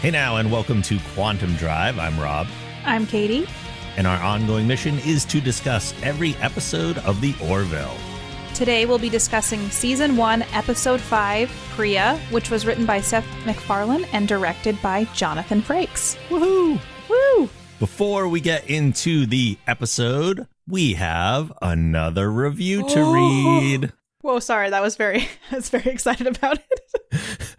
Hey now, and welcome to Quantum Drive. I'm Rob. I'm Katie. And our ongoing mission is to discuss every episode of the Orville. Today we'll be discussing Season 1, Episode 5, Pria, which was written by Seth MacFarlane and directed by Jonathan Frakes. Woohoo! Woo! Before we get into the episode, we have another review to read. Whoa, sorry, I was very excited about it.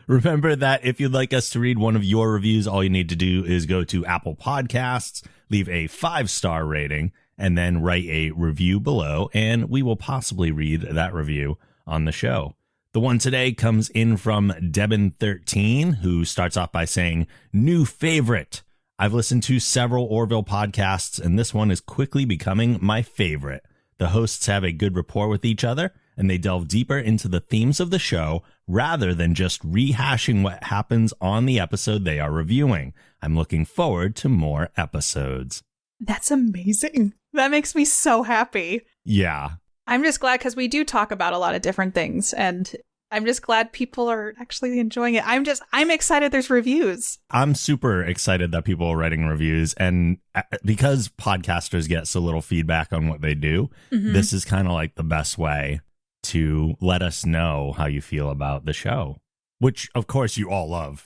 Remember that if you'd like us to read one of your reviews, all you need to do is go to Apple Podcasts, leave a 5-star rating, and then write a review below, and we will possibly read that review on the show. The one today comes in from Debin13, who starts off by saying, "New favorite. I've listened to several Orville podcasts, and this one is quickly becoming my favorite. The hosts have a good rapport with each other, and they delve deeper into the themes of the show rather than just rehashing what happens on the episode they are reviewing. I'm looking forward to more episodes." That's amazing. That makes me so happy. Yeah. I'm just glad because we do talk about a lot of different things, and I'm just glad people are actually enjoying it. I'm excited there's reviews. I'm super excited that people are writing reviews, and because podcasters get so little feedback on what they do, this is kind of like the best way to let us know how you feel about the show, which of course you all love.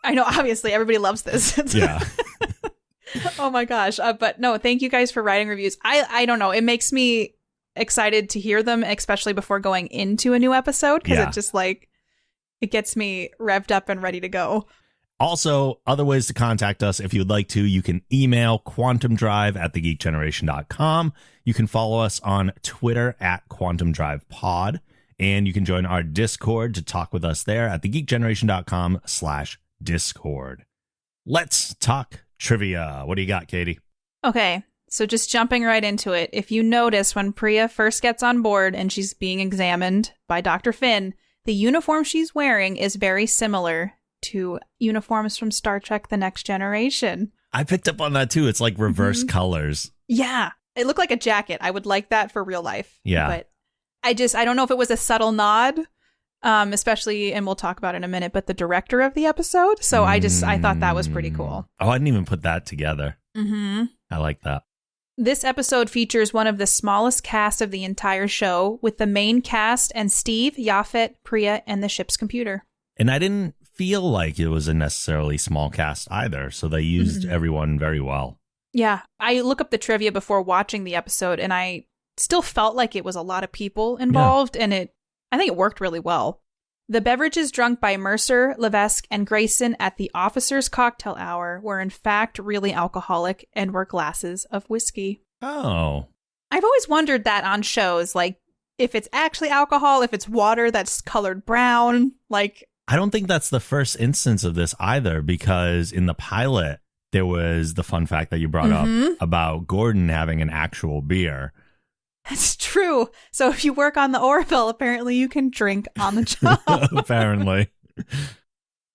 I know, obviously everybody loves this. Yeah. Oh my gosh. But no, thank you guys for writing reviews. I don't know. It makes me excited to hear them, especially before going into a new episode, because it just it gets me revved up and ready to go. Also, other ways to contact us. If you'd like to, you can email quantumdrive@thegeekgeneration.com. You can follow us on Twitter @quantumdrivepod. And you can join our Discord to talk with us there at thegeekgeneration.com/Discord. Let's talk trivia. What do you got, Katie? Okay, so just jumping right into it. If you notice when Pria first gets on board and she's being examined by Dr. Finn, the uniform she's wearing is very similar to uniforms from Star Trek The Next Generation. I picked up on that too. It's like reverse colors. Yeah, it looked like a jacket. I would like that for real life. Yeah. But I don't know if it was a subtle nod, especially, and we'll talk about it in a minute, but the director of the episode. So I thought that was pretty cool. Oh, I didn't even put that together. Mm-hmm. I like that. This episode features one of the smallest casts of the entire show, with the main cast and Steve, Yaphet, Pria, and the ship's computer. And I didn't feel like it was a necessarily small cast either, so they used everyone very well. Yeah, I look up the trivia before watching the episode, and I still felt like it was a lot of people involved, and I think it worked really well. The beverages drunk by Mercer, Lavesque, and Grayson at the officers' cocktail hour were in fact really alcoholic and were glasses of whiskey. Oh. I've always wondered that on shows, like if it's actually alcohol, if it's water that's colored brown, like... I don't think that's the first instance of this either, because in the pilot, there was the fun fact that you brought up about Gordon having an actual beer. That's true. So if you work on the Orville, apparently you can drink on the job. Apparently.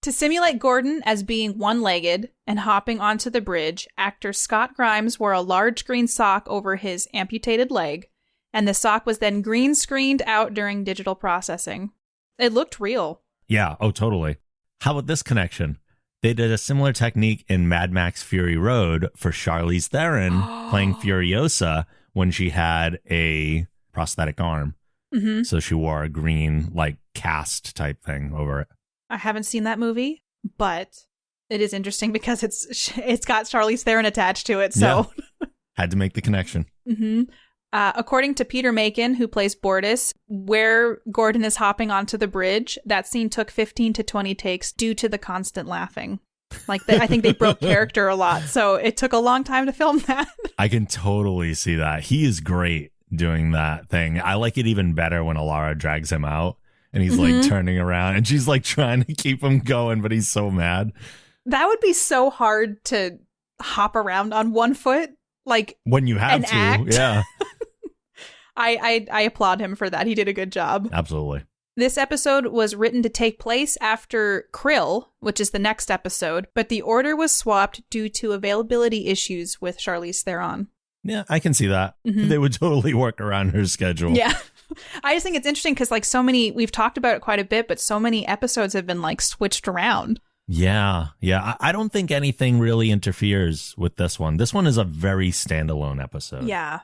To simulate Gordon as being one-legged and hopping onto the bridge, actor Scott Grimes wore a large green sock over his amputated leg, and the sock was then green screened out during digital processing. It looked real. Yeah, oh, totally. How about this connection? They did a similar technique in Mad Max Fury Road for Charlize Theron playing Furiosa when she had a prosthetic arm. So she wore a green, like, cast type thing over it. I haven't seen that movie, but it is interesting because it's got Charlize Theron attached to it, so... Yeah. Had to make the connection. According to Peter Macon, who plays Bortus, where Gordon is hopping onto the bridge, that scene took 15 to 20 takes due to the constant laughing. Like, I think they broke character a lot, so it took a long time to film that. I can totally see that. He is great doing that thing. I like it even better when Alara drags him out, and he's, like, turning around, and she's, like, trying to keep him going, but he's so mad. That would be so hard to hop around on one foot, like, when you have to, act. Yeah. I applaud him for that. He did a good job. Absolutely. This episode was written to take place after Krill, which is the next episode, but the order was swapped due to availability issues with Charlize Theron. Yeah, I can see that. They would totally work around her schedule. Yeah. I just think it's interesting because, like, so many, we've talked about it quite a bit, but so many episodes have been, like, switched around. Yeah. I don't think anything really interferes with this one. This one is a very standalone episode. Yeah.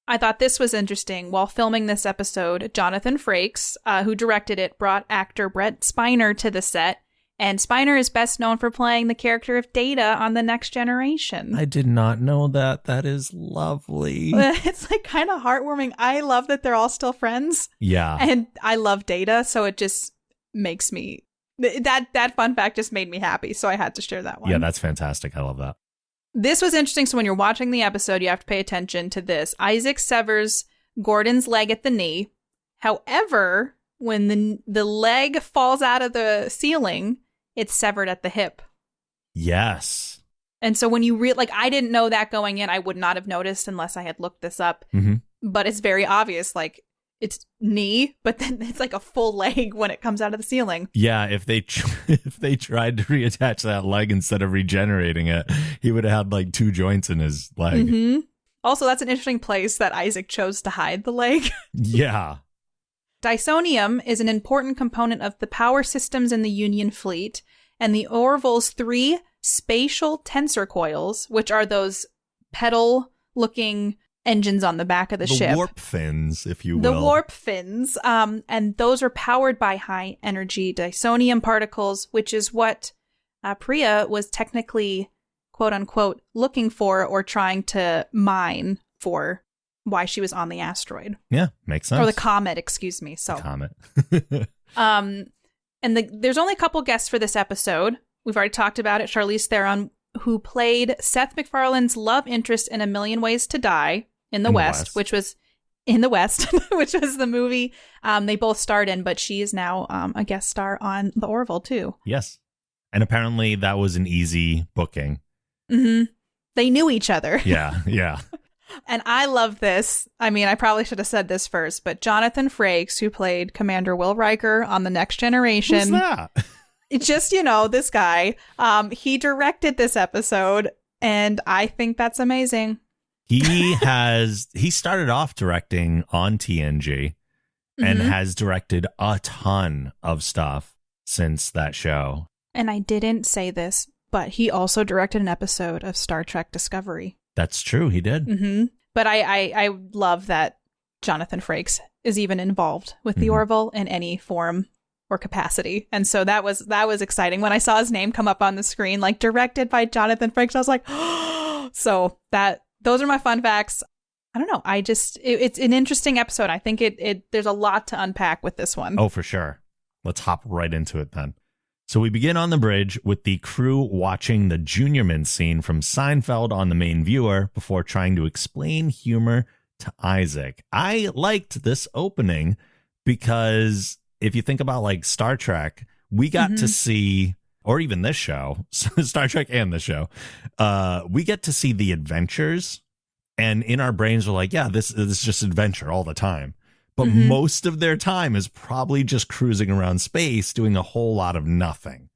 I thought this was interesting. While filming this episode, Jonathan Frakes, who directed it, brought actor Brett Spiner to the set. And Spiner is best known for playing the character of Data on The Next Generation. I did not know that. That is lovely. It's like kind of heartwarming. I love that they're all still friends. Yeah. And I love Data, so it just makes me... That fun fact just made me happy, so I had to share that one. Yeah, that's fantastic. I love that. This was interesting. So when you're watching the episode, you have to pay attention to this. Isaac severs Gordon's leg at the knee. However, when the leg falls out of the ceiling, it's severed at the hip. Yes. And so when you I didn't know that going in. I would not have noticed unless I had looked this up. Mm-hmm. But it's very obvious. Like, it's knee, but then it's like a full leg when it comes out of the ceiling. Yeah, if they tried to reattach that leg instead of regenerating it, he would have had like 2 joints in his leg. Mm-hmm. Also, that's an interesting place that Isaac chose to hide the leg. Yeah. Dysonium is an important component of the power systems in the Union fleet, and the Orville's 3 spatial tensor coils, which are those pedal-looking engines on the back of the ship. The warp fins, if you will. The warp fins. And those are powered by high-energy dysonium particles, which is what Pria was technically, quote-unquote, looking for or trying to mine for why she was on the asteroid. Yeah, makes sense. Or the comet, excuse me. So, comet. And there's only a couple guests for this episode. We've already talked about it. Charlize Theron, who played Seth MacFarlane's love interest in A Million Ways to Die in the West, which was the movie they both starred in, but she is now a guest star on the Orville too. Yes. And apparently that was an easy booking. Mm-hmm. They knew each other. Yeah. And I love this. I mean, I probably should have said this first, but Jonathan Frakes, who played Commander Will Riker on The Next Generation. Who's that? It's just, this guy. He directed this episode, and I think that's amazing. He started off directing on TNG and has directed a ton of stuff since that show. And I didn't say this, but he also directed an episode of Star Trek Discovery. That's true. He did. Mm-hmm. But I love that Jonathan Frakes is even involved with the Orville in any form or capacity. And so that was exciting. When I saw his name come up on the screen, like directed by Jonathan Frakes, I was like, oh, so those are my fun facts. I don't know. It's an interesting episode. I think there's a lot to unpack with this one. Oh, for sure. Let's hop right into it then. So we begin on the bridge with the crew watching the Juniorman scene from Seinfeld on the main viewer before trying to explain humor to Isaac. I liked this opening because if you think about like Star Trek, we got to see, or even this show, Star Trek and this show, we get to see the adventures, and in our brains we're like, yeah, this is just adventure all the time. But most of their time is probably just cruising around space doing a whole lot of nothing.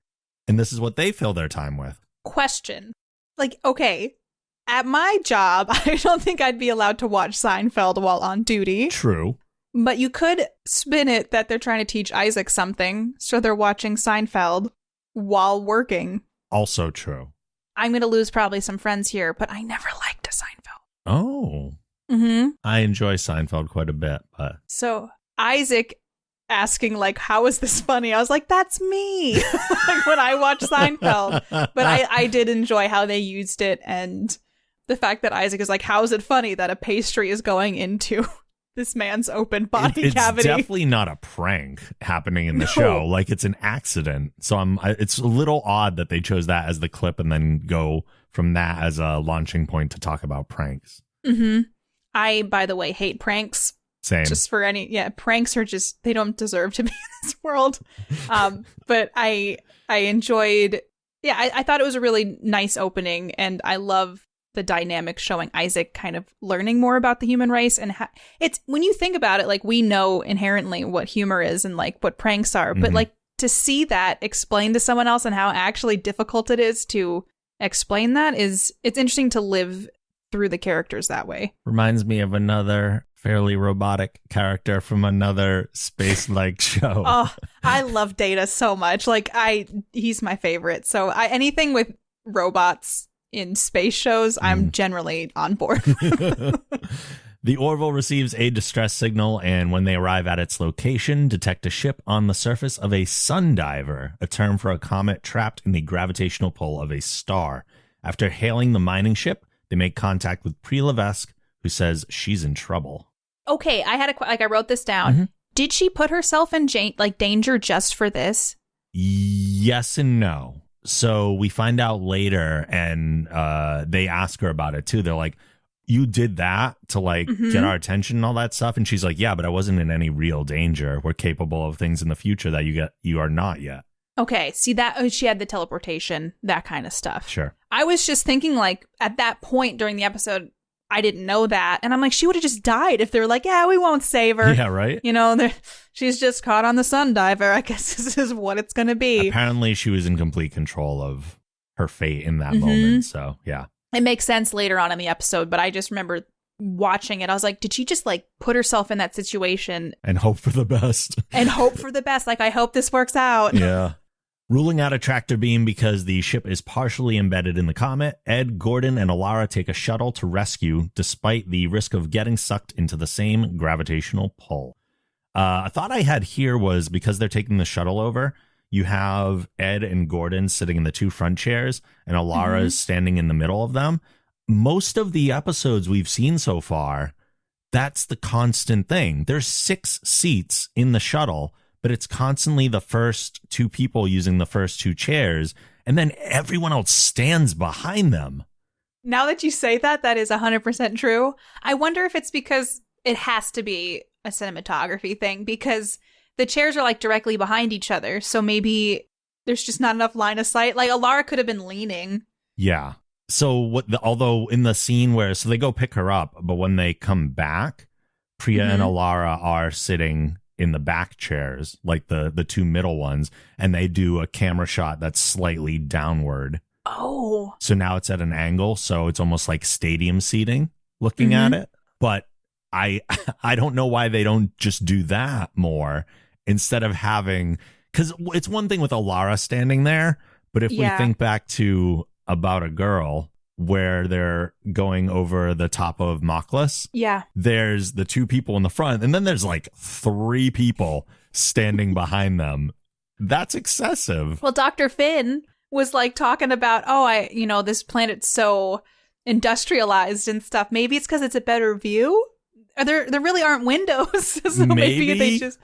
And this is what they fill their time with. Question. Like, okay, at my job, I don't think I'd be allowed to watch Seinfeld while on duty. True. But you could spin it that they're trying to teach Isaac something, so they're watching Seinfeld while working. Also true. I'm going to lose probably some friends here, but I never liked Seinfeld. Oh. I enjoy Seinfeld quite a bit, but so Isaac asking like, how is this funny? I was like, that's me. Like when I watch Seinfeld. But I did enjoy how they used it, and the fact that Isaac is like, how is it funny that a pastry is going into this man's open body cavity? It's definitely not a prank happening in the show. Like, it's an accident. So it's a little odd that they chose that as the clip and then go from that as a launching point to talk about pranks. I, by the way, hate pranks. Same. Just for pranks are just, they don't deserve to be in this world. But I enjoyed, I thought it was a really nice opening, and I love the dynamic showing Isaac kind of learning more about the human race. And it's, when you think about it, like, we know inherently what humor is and like what pranks are, but like to see that explained to someone else and how actually difficult it is to explain that it's interesting to live through the characters that way. Reminds me of another fairly robotic character from another space-like show. Oh, I love Data so much. He's my favorite. So anything with robots in space shows, I'm generally on board. The Orville receives a distress signal, and when they arrive at its location, detect a ship on the surface of a sundiver, a term for a comet trapped in the gravitational pull of a star. After hailing the mining ship, they make contact with Pria Lavesque, who says she's in trouble. Okay, I wrote this down. Mm-hmm. Did she put herself in danger just for this? Yes and no. So we find out later, and they ask her about it too. They're like, you did that to get our attention and all that stuff. And she's like, yeah, but I wasn't in any real danger. We're capable of things in the future that you are not yet. Okay. See that she had the teleportation, that kind of stuff. Sure. I was just thinking at that point during the episode, I didn't know that. And I'm like, she would have just died if they're like, yeah, we won't save her. Yeah, right. She's just caught on the sundiver. I guess this is what it's going to be. Apparently she was in complete control of her fate in that moment. So yeah. It makes sense later on in the episode, but I just remember watching it. I was like, did she just put herself in that situation? And hope for the best. I hope this works out. Yeah. Ruling out a tractor beam because the ship is partially embedded in the comet, Ed, Gordon, and Alara take a shuttle to rescue despite the risk of getting sucked into the same gravitational pull. A thought I had here was because they're taking the shuttle over, you have Ed and Gordon sitting in the two front chairs, and Alara is standing in the middle of them. Most of the episodes we've seen so far, that's the constant thing. There's 6 seats in the shuttle, but it's constantly the first 2 people using the first 2 chairs, and then everyone else stands behind them. Now that you say that, that is 100% true. I wonder if it's because it has to be a cinematography thing, because the chairs are directly behind each other. So maybe there's just not enough line of sight. Alara could have been leaning. Yeah. So although in the scene so they go pick her up, but when they come back, Pria and Alara are sitting in the back chairs, the 2 middle ones, and they do a camera shot that's slightly downward. Oh. So now it's at an angle, so it's almost like stadium seating looking at it. But I don't know why they don't just do that more instead of having, because it's one thing with Alara standing there, but if we think back to About a Girl, where they're going over the top of Moklas, there's the 2 people in the front, and then there's 3 people standing behind them. That's excessive. Well, Dr. Finn was talking about, this planet's so industrialized and stuff. Maybe it's because it's a better view. There really aren't windows, so maybe they just.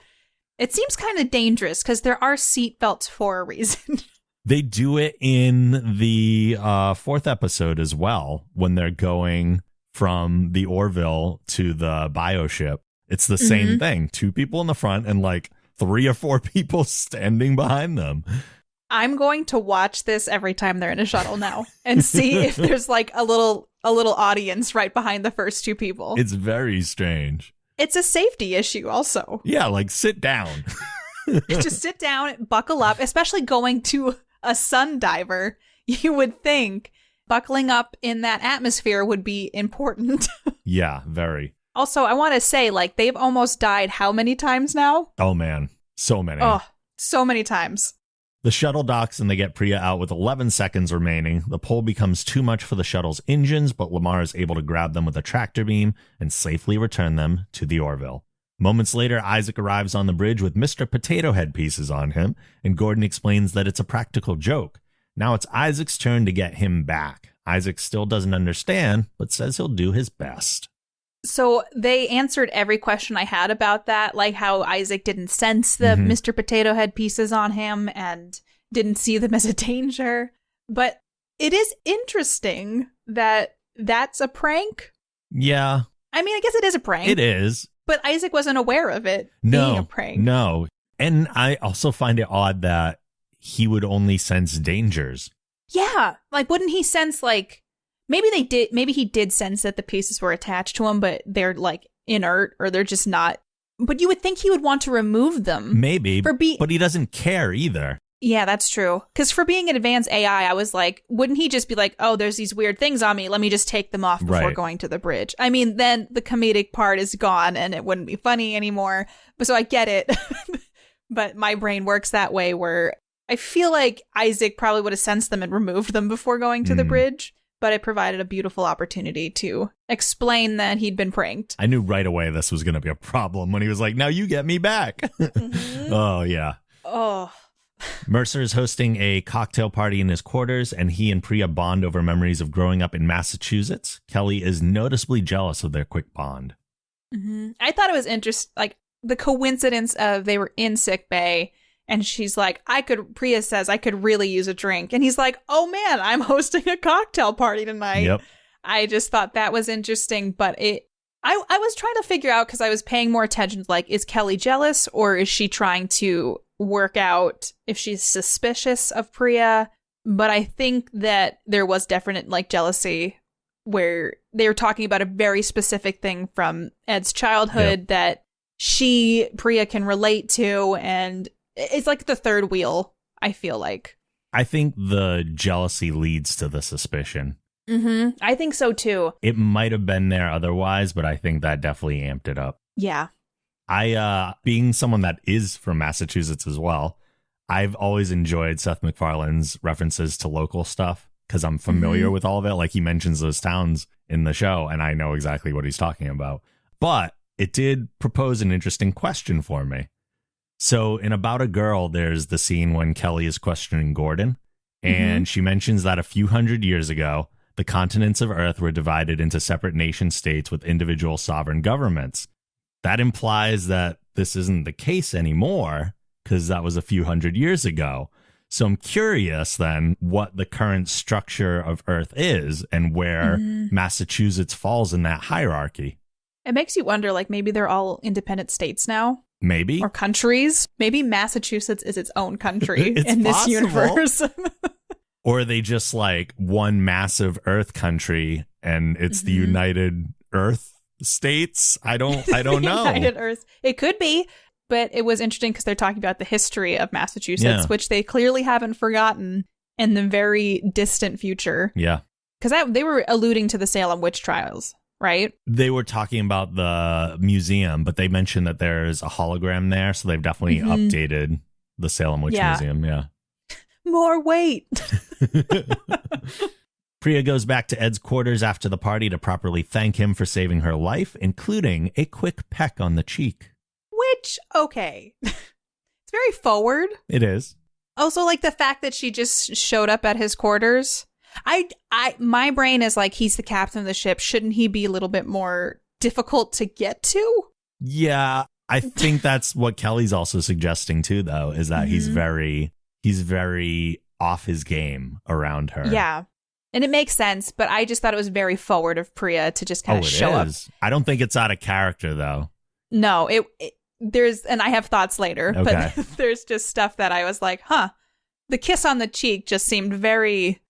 It seems kind of dangerous because there are seat belts for a reason. They do it in the 4th episode as well, when they're going from the Orville to the bioship. It's the same thing. 2 people in the front and 3 or 4 people standing behind them. I'm going to watch this every time they're in a shuttle now and see if there's a little audience right behind the first 2 people. It's very strange. It's a safety issue also. Yeah, sit down. Just sit down, buckle up, especially going to a sundiver. You would think buckling up in that atmosphere would be important. Yeah, very. Also, I want to say, they've almost died how many times now? Oh, man. So many. Oh, so many times. The shuttle docks and they get Pria out with 11 seconds remaining. The pull becomes too much for the shuttle's engines, but Lamar is able to grab them with a tractor beam and safely return them to the Orville. Moments later, Isaac arrives on the bridge with Mr. Potato Head pieces on him, and Gordon explains that it's a practical joke. Now it's Isaac's turn to get him back. Isaac still doesn't understand, but says he'll do his best. So they answered every question I had about that, how Isaac didn't sense the Mr. Potato Head pieces on him and didn't see them as a danger. But it is interesting that that's a prank. Yeah. I mean, I guess it is a prank. It is. But Isaac wasn't aware of it being a prank. No. And I also find it odd that he would only sense dangers. Yeah. Wouldn't he sense, maybe he did sense that the pieces were attached to him, but they're inert or they're just not. But you would think he would want to remove them. Maybe, but he doesn't care either. Yeah, that's true. Because for being an advanced AI, I was like, wouldn't he just be like, oh, there's these weird things on me. Let me just take them off before going to the bridge. I mean, then the comedic part is gone and it wouldn't be funny anymore. But so I get it. But my brain works that way where I feel like Isaac probably would have sensed them and removed them before going to the bridge. But it provided a beautiful opportunity to explain that he'd been pranked. I knew right away this was going to be a problem when he was like, now you get me back. Oh, yeah. Oh, Mercer is hosting a cocktail party in his quarters, and he and Pria bond over memories of growing up in Massachusetts. Kelly is noticeably jealous of their quick bond. I thought it was interesting, like the coincidence of they were in sick bay, and she's like, Pria says, I could really use a drink. And he's like, oh man, I'm hosting a cocktail party tonight. Yep. I just thought that was interesting, but I was trying to figure out, because I was paying more attention to, like, is Kelly jealous, or is she trying to work out if she's suspicious of Pria? But I think that there was definite, like, jealousy where they were talking about a very specific thing from Ed's childhood that Pria can relate to, and it's like the third wheel, I feel like. I think the jealousy leads to the suspicion. I think so too. It might have been there otherwise, but I think that definitely amped it up. Yeah. I, being someone that is from Massachusetts as well, I've always enjoyed Seth MacFarlane's references to local stuff because I'm familiar with all of it. Like, he mentions those towns in the show, and I know exactly what he's talking about. But it did propose an interesting question for me. So in About a Girl, there's the scene when Kelly is questioning Gordon, and she mentions that a few hundred years ago, the continents of Earth were divided into separate nation states with individual sovereign governments. That implies that this isn't the case anymore, because that was a few hundred years ago. So I'm curious then what the current structure of Earth is and where Massachusetts falls in that hierarchy. It makes you wonder, like, maybe they're all independent states now. Maybe. Or countries. Maybe Massachusetts is its own country in this possible. universe. Or are they just like one massive Earth country and it's the United Earth States? I don't know. United Earth. It could be, but it was interesting because they're talking about the history of Massachusetts, which they clearly haven't forgotten in the very distant future. Yeah. Because they were alluding to the Salem witch trials, right? They were talking about the museum, but they mentioned that there's a hologram there, so they've definitely updated the Salem Witch Museum. Yeah. More weight. Pria goes back to Ed's quarters after the party to properly thank him for saving her life, including a quick peck on the cheek. Which, okay. It's very forward. It is. Also, like, the fact that she just showed up at his quarters. My brain is like, he's the captain of the ship. Shouldn't he be a little bit more difficult to get to? Yeah, I think that's what Kelly's also suggesting too, though, is that he's very off his game around her. Yeah. And it makes sense, but I just thought it was very forward of Pria to just kind of show up. I don't think it's out of character, though. No, there's, and I have thoughts later, but there's just stuff that I was like, huh. The kiss on the cheek just seemed very,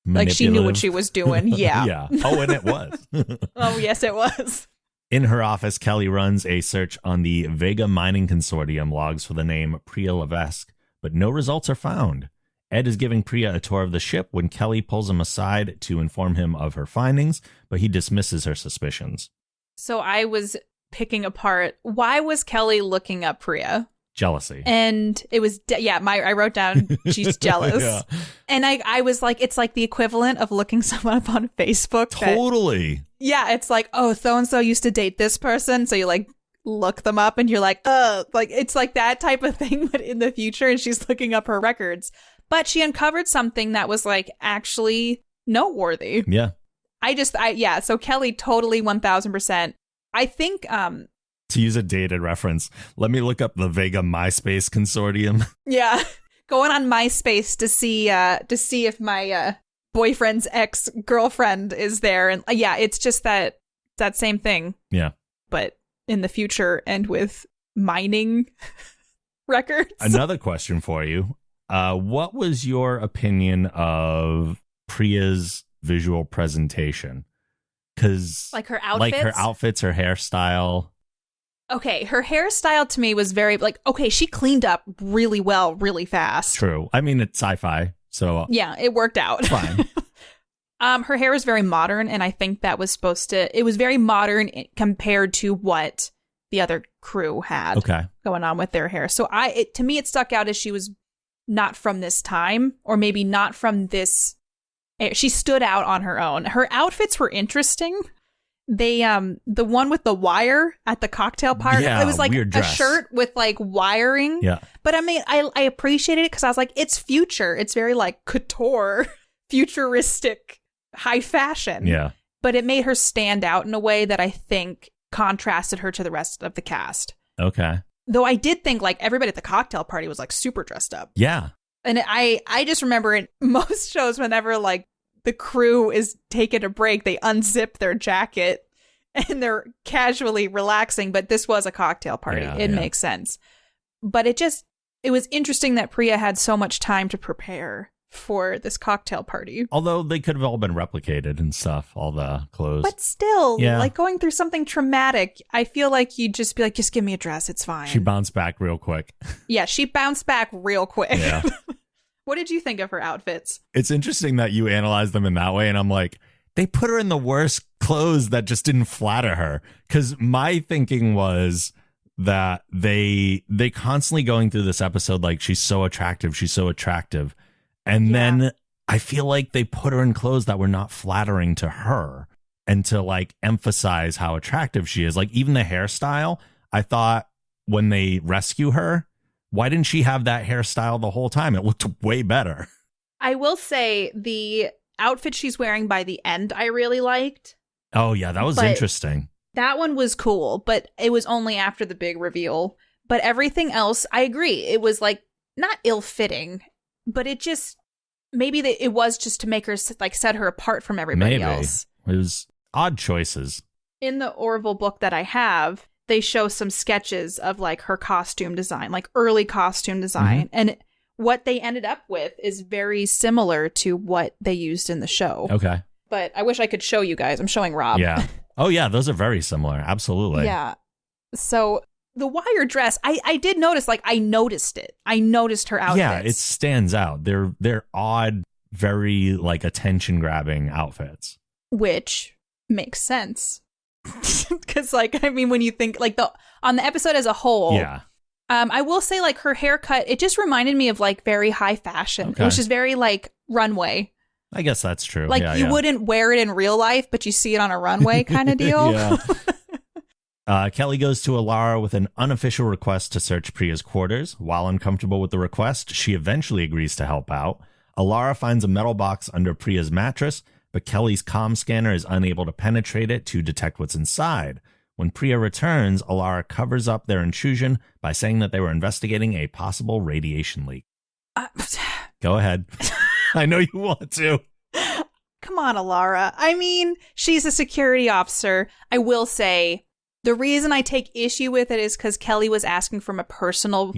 like, she knew what she was doing. Yeah. Yeah. Oh, and it was. Oh, yes, it was. In her office, Kelly runs a search on the Vega Mining Consortium logs for the name Pria Lavesque, but no results are found. Ed is giving Pria a tour of the ship when Kelly pulls him aside to inform him of her findings, but he dismisses her suspicions. So I was picking apart, why was Kelly looking up Pria? Jealousy. And it was, I wrote down, she's jealous. Yeah. And I was like, it's like the equivalent of looking someone up on Facebook. Totally. It's like, oh, so-and-so used to date this person. So you, like, look them up and you're like, like, it's like that type of thing, but in the future, and she's looking up her records. But she uncovered something that was, like, actually noteworthy. Yeah. So Kelly totally 1000%. I think, to use a dated reference, let me look up the Vega MySpace Consortium. Yeah. Going on MySpace to see if my boyfriend's ex-girlfriend is there. And it's just that same thing. Yeah. But in the future and with mining records. Another question for you. What was your opinion of Priya's visual presentation? Because like her outfits, her hairstyle. Okay, her hairstyle to me was very, like, okay, she cleaned up really well, really fast. True. I mean, it's sci-fi, so... Yeah, it worked out. Fine. Her hair was very modern, and I think that was it was very modern compared to what the other crew had going on with their hair. So to me, it stuck out as she was not from this time, or maybe not from this... She stood out on her own. Her outfits were interesting. They the one with the wire at the cocktail party, it was like a shirt with like wiring. Yeah. But I mean, I appreciated it because I was like, it's future. It's very like couture, futuristic, high fashion. Yeah. But it made her stand out in a way that I think contrasted her to the rest of the cast. Okay. Though I did think like everybody at the cocktail party was like super dressed up. Yeah. And I just remember in most shows, whenever like the crew is taking a break, they unzip their jacket and they're casually relaxing. But this was a cocktail party. It makes sense. But it was interesting that Pria had so much time to prepare for this cocktail party. Although they could have all been replicated and stuff, all the clothes. But still, like going through something traumatic, I feel like you'd just be like, just give me a dress. It's fine. She bounced back real quick. Yeah, she bounced back real quick. Yeah. What did you think of her outfits? It's interesting that you analyze them in that way. And I'm like, they put her in the worst clothes that just didn't flatter her. Because my thinking was that they constantly going through this episode like, she's so attractive. She's so attractive. And then I feel like they put her in clothes that were not flattering to her and to like emphasize how attractive she is. Like even the hairstyle, I thought when they rescue her, why didn't she have that hairstyle the whole time? It looked way better. I will say the outfit she's wearing by the end, I really liked. Oh, yeah, that was interesting. That one was cool, but it was only after the big reveal. But everything else, I agree. It was like not ill-fitting, but it just, maybe it was just to make her like set her apart from everybody else. It was odd choices. In the Orville book that I have, they show some sketches of like her costume design, like early costume design. And what they ended up with is very similar to what they used in the show. Okay. But I wish I could show you guys. I'm showing Rob. Yeah. Oh, yeah. Those are very similar. Absolutely. Yeah. So the wire dress, I did notice, like I noticed it. I noticed her outfits. Yeah, it stands out. They're odd, very like attention grabbing outfits. Which makes sense. Because, like, I mean, when you think, like, on the episode as a whole, I will say, like, her haircut, it just reminded me of, like, very high fashion. Okay. It was just very, like, runway. I guess that's true. Like, you wouldn't wear it in real life, but you see it on a runway kind of deal. Kelly goes to Alara with an unofficial request to search Priya's quarters. While uncomfortable with the request, she eventually agrees to help out. Alara finds a metal box under Priya's mattress, but Kelly's comm scanner is unable to penetrate it to detect what's inside. When Pria returns, Alara covers up their intrusion by saying that they were investigating a possible radiation leak. Go ahead. I know you want to. Come on, Alara. I mean, she's a security officer. I will say, the reason I take issue with it is because Kelly was asking from a personal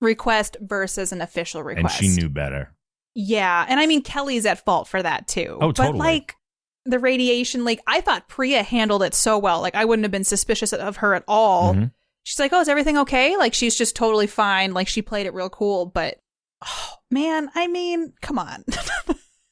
request versus an official request. And she knew better. Yeah, and I mean, Kelly's at fault for that, too. Oh, totally. But, like, the radiation leak, I thought Pria handled it so well. Like, I wouldn't have been suspicious of her at all. She's like, oh, is everything okay? Like, she's just totally fine. Like, she played it real cool. But, oh, man, I mean, come on.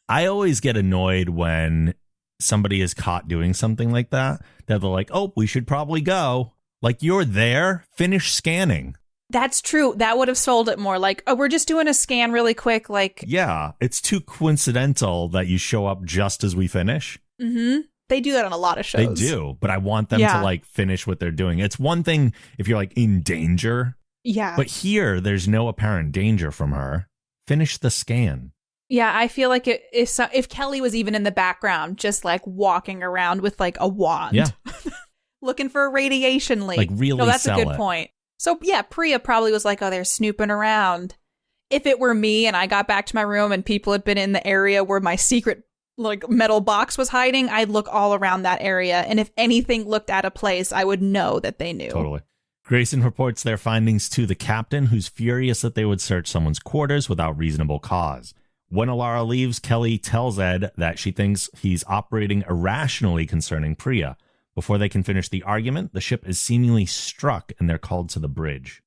I always get annoyed when somebody is caught doing something like that. That they're like, oh, we should probably go. Like, you're there. Finish scanning. That's true. That would have sold it more. Like, oh, we're just doing a scan really quick. Like, yeah, it's too coincidental that you show up just as we finish. They do that on a lot of shows. They do, but I want them to like finish what they're doing. It's one thing if you're like in danger. Yeah. But here, there's no apparent danger from her. Finish the scan. Yeah, I feel like if Kelly was even in the background, just like walking around with like a wand, looking for a radiation leak. Like really, that's a good point. So, yeah, Pria probably was like, oh, they're snooping around. If it were me and I got back to my room and people had been in the area where my secret like metal box was hiding, I'd look all around that area. And if anything looked out of place, I would know that they knew. Totally. Grayson reports their findings to the captain, who's furious that they would search someone's quarters without reasonable cause. When Alara leaves, Kelly tells Ed that she thinks he's operating irrationally concerning Pria. Before they can finish the argument, the ship is seemingly struck and they're called to the bridge.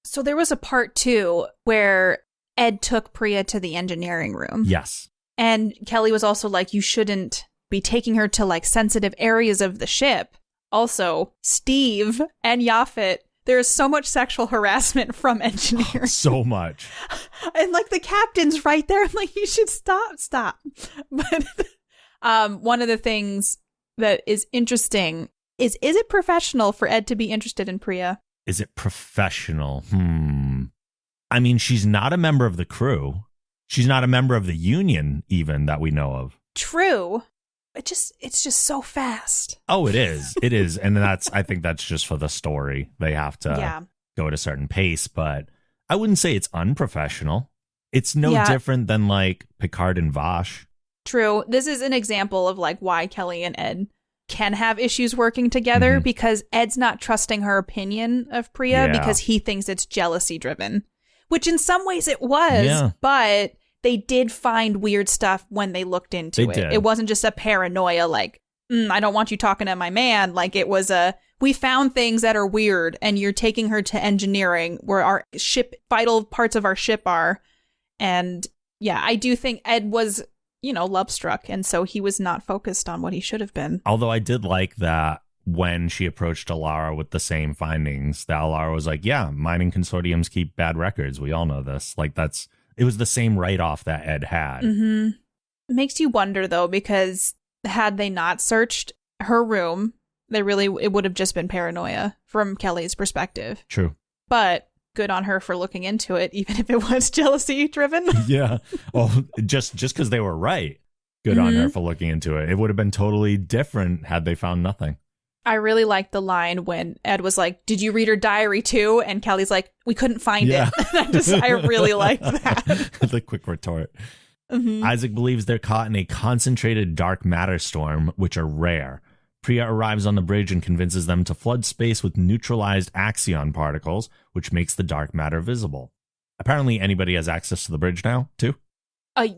So there was a part 2 where Ed took Pria to the engineering room. Yes. And Kelly was also like, you shouldn't be taking her to like sensitive areas of the ship. Also, Steve and Yaphet, there is so much sexual harassment from engineering. Oh, so much. And like the captain's right there. I'm like, you should stop. But one of the things that is interesting is it professional for Ed to be interested in Pria? Is it professional? I mean, she's not a member of the crew. She's not a member of the union even that we know of. True. It's just so fast. Oh, it is. It is. And I think that's just for the story. They have to go at a certain pace, but I wouldn't say it's unprofessional. It's no different than like Picard and Vash. True. This is an example of like why Kelly and Ed can have issues working together because Ed's not trusting her opinion of Pria because he thinks it's jealousy driven, which in some ways it was, but they did find weird stuff when they looked into it. It wasn't just a paranoia like, I don't want you talking to my man. Like it was we found things that are weird and you're taking her to engineering where our vital parts of our ship are. And yeah, I do think Ed was, love struck. And so he was not focused on what he should have been. Although I did like that when she approached Alara with the same findings, that Alara was like, yeah, mining consortiums keep bad records. We all know this. Like it was the same write-off that Ed had. Mm-hmm. It makes you wonder, though, because had they not searched her room, it would have just been paranoia from Kelly's perspective. True. But good on her for looking into it, even if it was jealousy driven. Yeah. Well, just because they were right. Good on her for looking into it. It would have been totally different had they found nothing. I really liked the line when Ed was like, did you read her diary too? And Kelly's like, we couldn't find it. I really liked that. The quick retort. Isaac believes they're caught in a concentrated dark matter storm, which are rare. Pria arrives on the bridge and convinces them to flood space with neutralized axion particles, which makes the dark matter visible. Apparently anybody has access to the bridge now, too?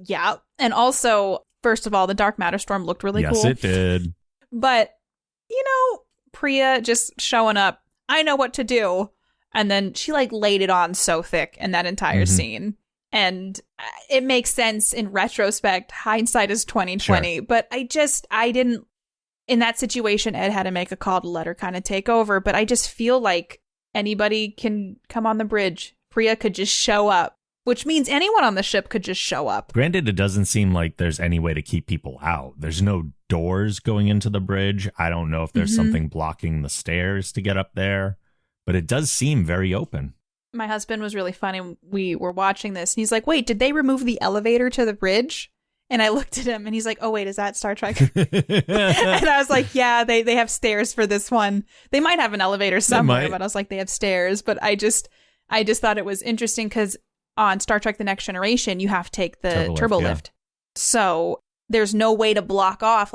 Yeah. And also, first of all, the dark matter storm looked really cool. Yes, it did. But, Pria just showing up, I know what to do. And then she laid it on so thick in that entire scene. And it makes sense in retrospect. Hindsight is 20/20. Sure. But I didn't, in that situation, Ed had to make a call to let her kind of take over. But I just feel like anybody can come on the bridge. Pria could just show up, which means anyone on the ship could just show up. Granted, it doesn't seem like there's any way to keep people out. There's no doors going into the bridge. I don't know if there's something blocking the stairs to get up there, but it does seem very open. My husband was really funny. We were watching this and he's like, wait, did they remove the elevator to the bridge? And I looked at him and he's like, oh, wait, is that Star Trek? And I was like, yeah, they have stairs for this one. They might have an elevator somewhere, but I was like, they have stairs. But I just thought it was interesting because on Star Trek The Next Generation, you have to take the turbo lift. So there's no way to block off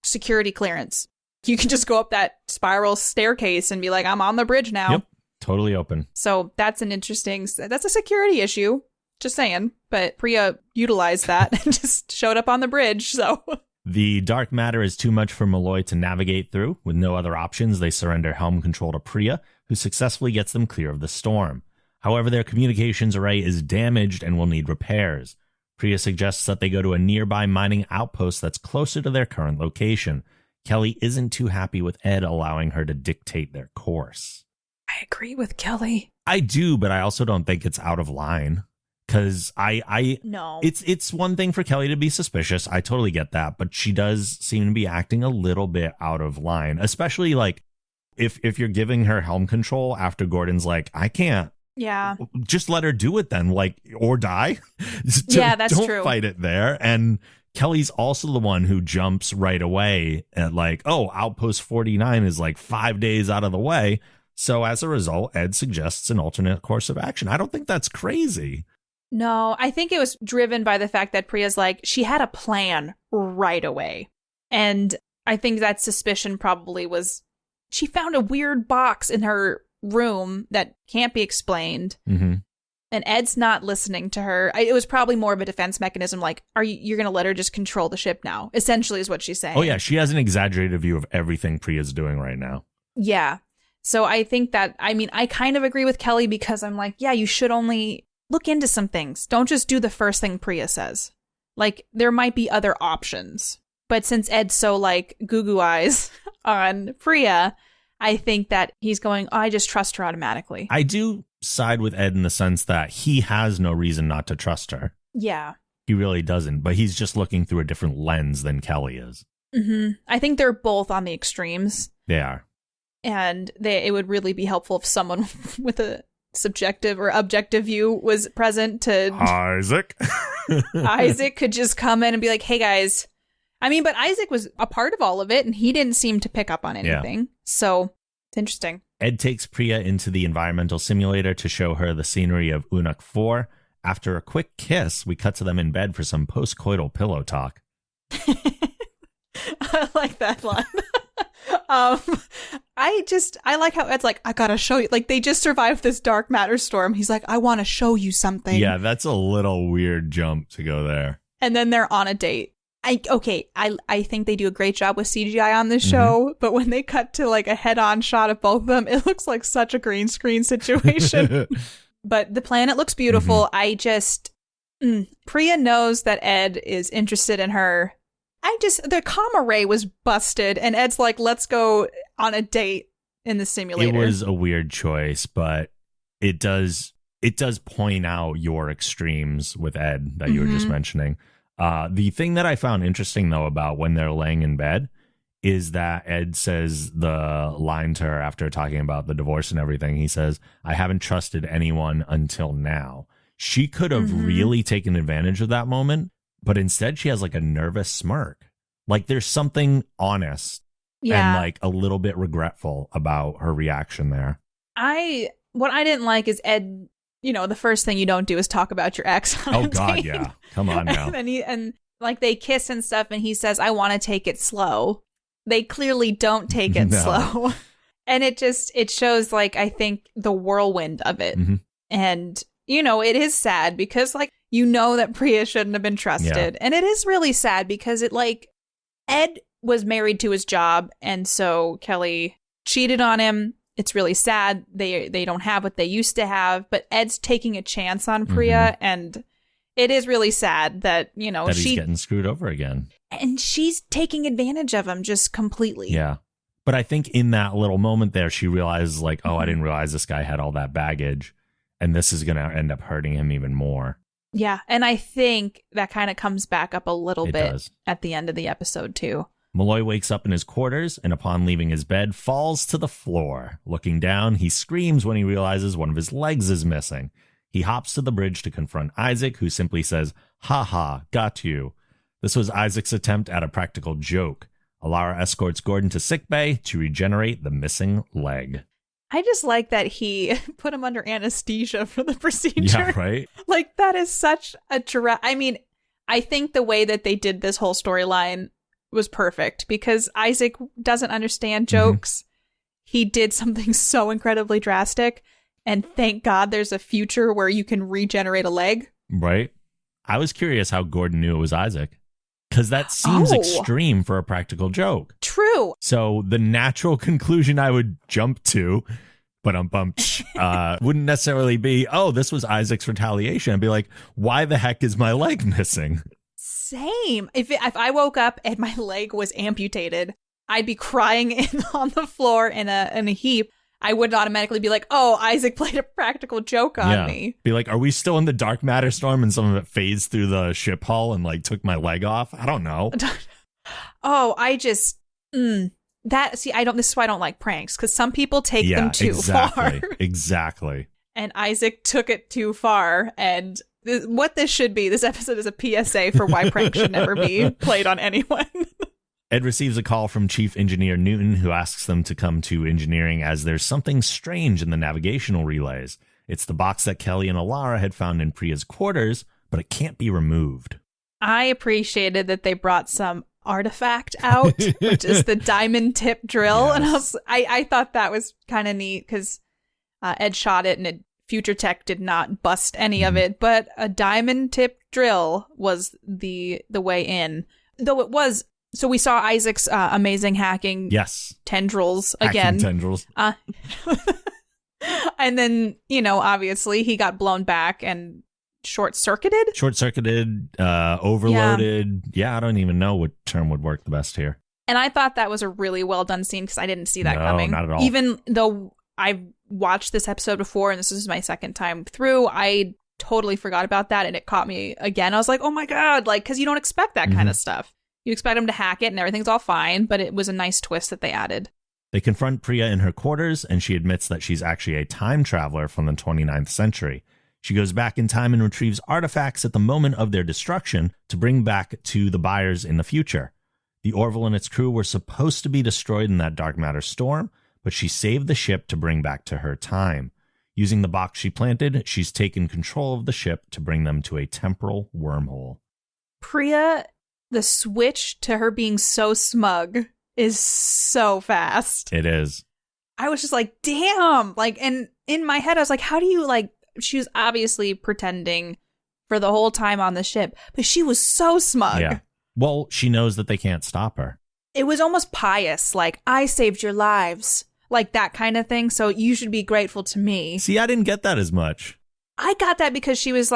security clearance. You can just go up that spiral staircase and be like, I'm on the bridge now. Yep, totally open. So that's a security issue. Just saying. But Pria utilized that and just showed up on the bridge. So the dark matter is too much for Malloy to navigate through. With no other options, they surrender helm control to Pria, who successfully gets them clear of the storm. However, their communications array is damaged and will need repairs. Pria suggests that they go to a nearby mining outpost that's closer to their current location. Kelly isn't too happy with Ed allowing her to dictate their course. I agree with Kelly. I do, but I also don't think it's out of line. Because no, it's one thing for Kelly to be suspicious. I totally get that. But she does seem to be acting a little bit out of line, especially if you're giving her helm control after Gordon's like, I can't. Yeah. Just let her do it then, or die. Yeah, that's don't true. Don't fight it there. And Kelly's also the one who jumps right away at Outpost 49 is 5 days out of the way. So as a result, Ed suggests an alternate course of action. I don't think that's crazy. No, I think it was driven by the fact that Priya's she had a plan right away. And I think that suspicion probably was she found a weird box in her room that can't be explained. Mm-hmm. And Ed's not listening to her. It was probably more of a defense mechanism, like, you're going to let her just control the ship now, essentially is what she's saying. Oh, yeah. She has an exaggerated view of everything Priya's doing right now. Yeah. So I think that, I kind of agree with Kelly because I'm like, yeah, you should only look into some things. Don't just do the first thing Pria says. Like, there might be other options. But since Ed's so, like, goo-goo eyes on Pria, I think that he's going, I just trust her automatically. I do side with Ed in the sense that he has no reason not to trust her. Yeah. He really doesn't, but he's just looking through a different lens than Kelly is. Mm-hmm. I think they're both on the extremes. They are. And it would really be helpful if someone with a subjective or objective view was present to... Isaac. Isaac could just come in and be like, hey, guys. But Isaac was a part of all of it, and he didn't seem to pick up on anything. Yeah. So, it's interesting. Ed takes Pria into the environmental simulator to show her the scenery of Unuk 4. After a quick kiss, we cut to them in bed for some post-coital pillow talk. I like that line. I like how Ed's like, I gotta show you. Like, they just survived this dark matter storm. He's like, I want to show you something. Yeah, that's a little weird jump to go there. And then they're on a date. I think they do a great job with CGI on this show, but when they cut to like a head-on shot of both of them, it looks like such a green screen situation. But the planet looks beautiful. Pria knows that Ed is interested in her. The comma ray was busted, and Ed's like, let's go on a date in the simulator. It was a weird choice, but it does point out your extremes with Ed that you were just mentioning. The thing that I found interesting, though, about when they're laying in bed is that Ed says the line to her after talking about the divorce and everything. He says, I haven't trusted anyone until now. She could have really taken advantage of that moment, but instead she has like a nervous smirk. Like there's something honest and like a little bit regretful about her reaction there. What I didn't like is Ed... the first thing you don't do is talk about your ex on a God, date. yeah. Come on now. and they kiss and stuff, and he says, I want to take it slow. They clearly don't take it slow. And it shows, like, I think the whirlwind of it. And, it is sad because, like, that Pria shouldn't have been trusted. Yeah. And it is really sad because Ed was married to his job, and so Kelly cheated on him. It's really sad. They don't have what they used to have, but Ed's taking a chance on Pria, and it is really sad that, that he's getting screwed over again. And she's taking advantage of him just completely. Yeah. But I think in that little moment there, she realizes like, oh, I didn't realize this guy had all that baggage, and this is going to end up hurting him even more. Yeah. And I think that kind of comes back up a little bit at the end of the episode too. Malloy wakes up in his quarters and upon leaving his bed, falls to the floor. Looking down, he screams when he realizes one of his legs is missing. He hops to the bridge to confront Isaac, who simply says, "Ha ha, got you." This was Isaac's attempt at a practical joke. Alara escorts Gordon to sickbay to regenerate the missing leg. I just like that he put him under anesthesia for the procedure. Yeah, right? Like, that is such a I think the way that they did this whole storyline was perfect because Isaac doesn't understand jokes. He did something so incredibly drastic, and thank God there's a future where you can regenerate a leg. Right. I was curious how Gordon knew it was Isaac, because that seems extreme for a practical joke. True. So the natural conclusion I would jump to, but wouldn't necessarily be, oh, this was Isaac's retaliation. I'd be like, why the heck is my leg missing? Same. If I woke up and my leg was amputated, I'd be crying on the floor in a heap. I would automatically be like, oh, Isaac played a practical joke on me. Be like, are we still in the dark matter storm and some of it fades through the ship hull and like took my leg off? I don't know. This is why I don't like pranks, because some people take them too far. Exactly. And Isaac took it too far, and what this should be, this episode is a PSA for why pranks should never be played on anyone. Ed receives a call from Chief Engineer Newton, who asks them to come to engineering as there's something strange in the navigational relays. It's the box that Kelly and Alara had found in Priya's quarters, but it can't be removed. I appreciated that they brought some artifact out, which is the diamond tip drill. Yes. And I thought that was kind of neat because Ed shot it and it future tech did not bust any of it, but a diamond-tipped drill was the way in. Though it was, so we saw Isaac's amazing hacking tendrils again. Tendrils. And then, obviously he got blown back and short-circuited, overloaded. Yeah, I don't even know what term would work the best here. And I thought that was a really well done scene because I didn't see that coming. Not at all. Even though I've watched this episode before and this is my second time through, I totally forgot about that and it caught me again. I was like, oh my God, because you don't expect that kind of stuff. You expect him to hack it and everything's all fine, but it was a nice twist that they added. They confront Pria in her quarters and she admits that she's actually a time traveler from the 29th century. She goes back in time and retrieves artifacts at the moment of their destruction to bring back to the buyers in the future. The Orville and its crew were supposed to be destroyed in that dark matter storm, but she saved the ship to bring back to her time. Using the box she planted, she's taken control of the ship to bring them to a temporal wormhole. Pria, the switch to her being so smug is so fast. It is. I was just like, damn. And in my head, I was like, how do you, she was obviously pretending for the whole time on the ship, but she was so smug. Yeah. Well, she knows that they can't stop her. It was almost pious, I saved your lives, that kind of thing, so you should be grateful to me. See, I didn't get that as much. I got that because she was,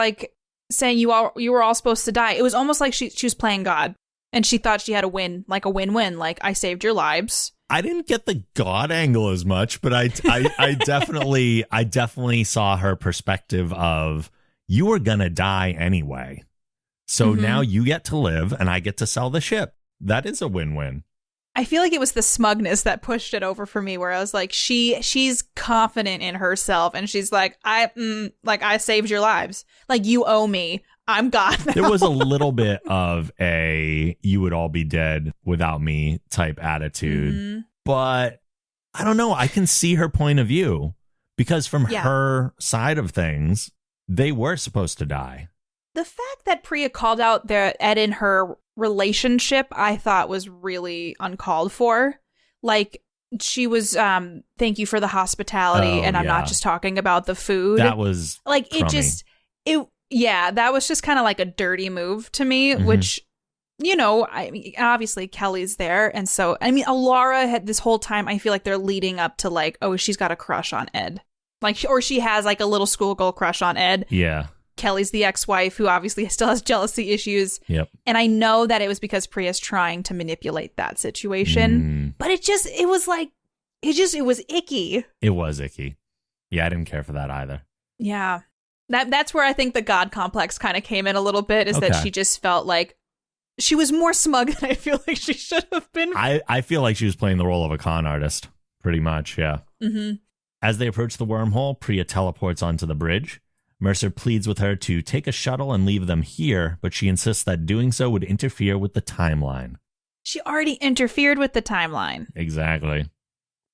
saying you were all supposed to die. It was almost like she was playing God, and she thought she had a win, a win-win, I saved your lives. I didn't get the God angle as much, but I definitely saw her perspective of, you were gonna die anyway. So now you get to live and I get to sell the ship. That is a win-win. I feel like it was the smugness that pushed it over for me, where I was like, she's confident in herself and she's like, I saved your lives. You owe me. I'm God now. There was a little bit of a you would all be dead without me type attitude. But I don't know. I can see her point of view because from her side of things, they were supposed to die. The fact that Pria called out Ed in her relationship, I thought was really uncalled for. She was, thank you for the hospitality, and I'm not just talking about the food. That was crummy. That was just kind of a dirty move to me, which, obviously Kelly's there. And so, Alara had this whole time, I feel like they're leading up to oh, she's got a crush on Ed. Or she has a little schoolgirl crush on Ed. Yeah. Kelly's the ex-wife who obviously still has jealousy issues. Yep. And I know that it was because Priya's trying to manipulate that situation. But it was icky. It was icky. Yeah, I didn't care for that either. Yeah. That's where I think the God complex kind of came in a little bit, is that she just felt like she was more smug than I feel like she should have been. I feel like she was playing the role of a con artist, pretty much, yeah. As they approach the wormhole, Pria teleports onto the bridge. Mercer pleads with her to take a shuttle and leave them here, but she insists that doing so would interfere with the timeline. She already interfered with the timeline. Exactly.